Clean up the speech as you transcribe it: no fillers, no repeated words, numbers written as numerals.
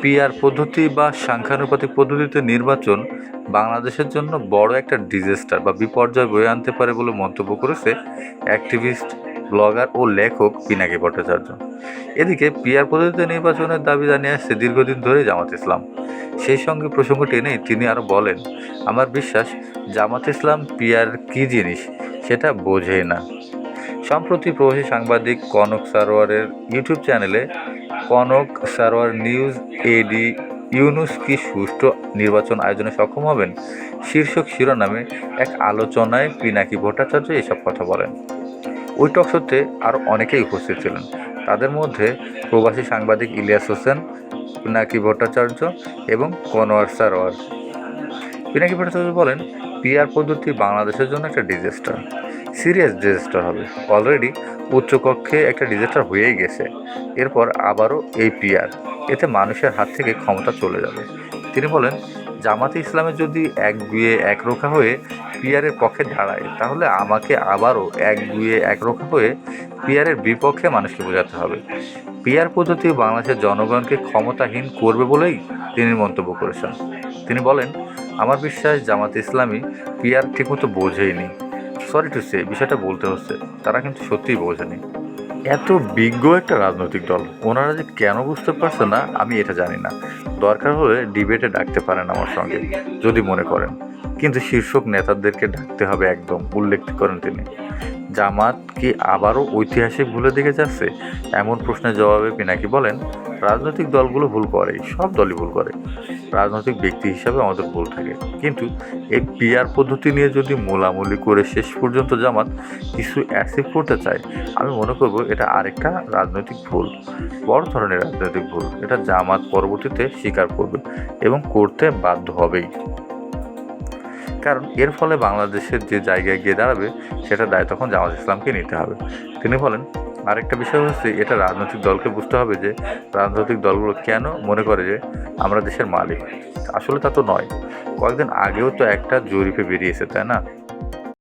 PR পদ্ধতি বা সংখ্যানুপাতিক পদ্ধতিতে নির্বাচন বাংলাদেশের জন্য বড় একটা ডিজাস্টার বা বিপর্যয় বয়ে আনতে পারে বলে মন্তব্য করেছে অ্যাক্টিভিস্ট, ব্লগার ও লেখক পিনাকি ভট্টাচার্য। এদিকে পিআর পদ্ধতিতে নির্বাচনের দাবি জানিয়ে আসছে দীর্ঘদিন ধরে জামাত ইসলাম। সেই সঙ্গে প্রসঙ্গ টেনেই তিনি আরও বলেন, আমার বিশ্বাস জামাত ইসলাম পিআর কী জিনিস সেটা বোঝেই না। সম্প্রতি প্রবাসী সাংবাদিক কনক সারোয়ারের ইউটিউব চ্যানেলে কনক সারোয়ার নিউজ এডি ইউনুস কি সুষ্ঠু নির্বাচন আয়োজনে সক্ষম হবেন শীর্ষক শিরোনামে এক আলোচনায় পিনাকি ভট্টাচার্য এসব কথা বলেন। ওই টকশোতে আরও অনেকেই উপস্থিত ছিলেন। তাদের মধ্যে প্রবাসী সাংবাদিক ইলিয়াস হোসেন, পিনাকি ভট্টাচার্য এবং কনওয়ার সারোয়ার। পিনাকি ভট্টাচার্য বলেন, পিআর পদ্ধতি বাংলাদেশের জন্য একটা ডিজাস্টার, সিরিয়াস ডিজাস্টার হবে। অলরেডি উচ্চকক্ষে একটা ডিজাস্টার হয়েই গেছে, এরপর আবারও এই পিআর, এতে মানুষের হাত থেকে ক্ষমতা চলে যাবে। তিনি বলেন, জামাতে ইসলামে যদি একগুয়ে একরোখা হয়ে পিআরের পক্ষে দাঁড়ায়, তাহলে আমাকে আবারও একগুয়ে একরোখা হয়ে পিআরের বিপক্ষে মানুষকে বোঝাতে হবে। পিআর পদ্ধতি বাংলাদেশের জনগণকে ক্ষমতাহীন করবে বলেই তিনি মন্তব্য করেছেন। তিনি বলেন, আমার বিশ্বাস জামাতে ইসলামী পিআর ঠিকমতো বোঝেইনি। সরি টু সে, বিষয়টা বলতে হচ্ছে, তারা কিন্তু সত্যিই বোঝেনি। এত বিজ্ঞ একটা রাজনৈতিক দল, ওনারা যে কেন বুঝতে পারছে না আমি এটা জানি না। দরকার হলে ডিবেটে ডাকতে পারেন আমার সঙ্গে যদি মনে করেন, কিন্তু শীর্ষক নেতাদেরকে ডাকতে হবে একদম, উল্লেখ করেন তিনি। জামাত কি আবারও ঐতিহাসিক ভুলের দিকে যাচ্ছে? এমন প্রশ্নের জবাবে পিনাকি বলেন, রাজনৈতিক দলগুলো ভুল করে, সব দলই ভুল করে, রাজনৈতিক ব্যক্তি হিসাবে আমাদের ভুল থাকে, কিন্তু এই পিআর পদ্ধতি নিয়ে যদি মোলামুলি করে শেষ পর্যন্ত জামাত কিছু অ্যাচিভ করতে চায়, আমি মনে করব এটা আরেকটা রাজনৈতিক ভুল, বড় ধরনের রাজনৈতিক ভুল। এটা জামাত পরবর্তীতে স্বীকার করবে এবং করতে বাধ্য হবেই, কারণ এর ফলে বাংলাদেশের যে জায়গায় গিয়ে দাঁড়াবে সেটা দায় তখন জামাত ইসলামকে নিতে হবে। তিনি বলেন, আরেকটা বিষয় হচ্ছে, এটা রাজনৈতিক দলকে বুঝতে হবে যে রাজনৈতিক দলগুলো কেন মনে করে যে আমরা দেশের মালিক। আসলে তা তো নয়। কয়েকদিন আগেও তো একটা জরিপে বেরিয়েছে, তাই না?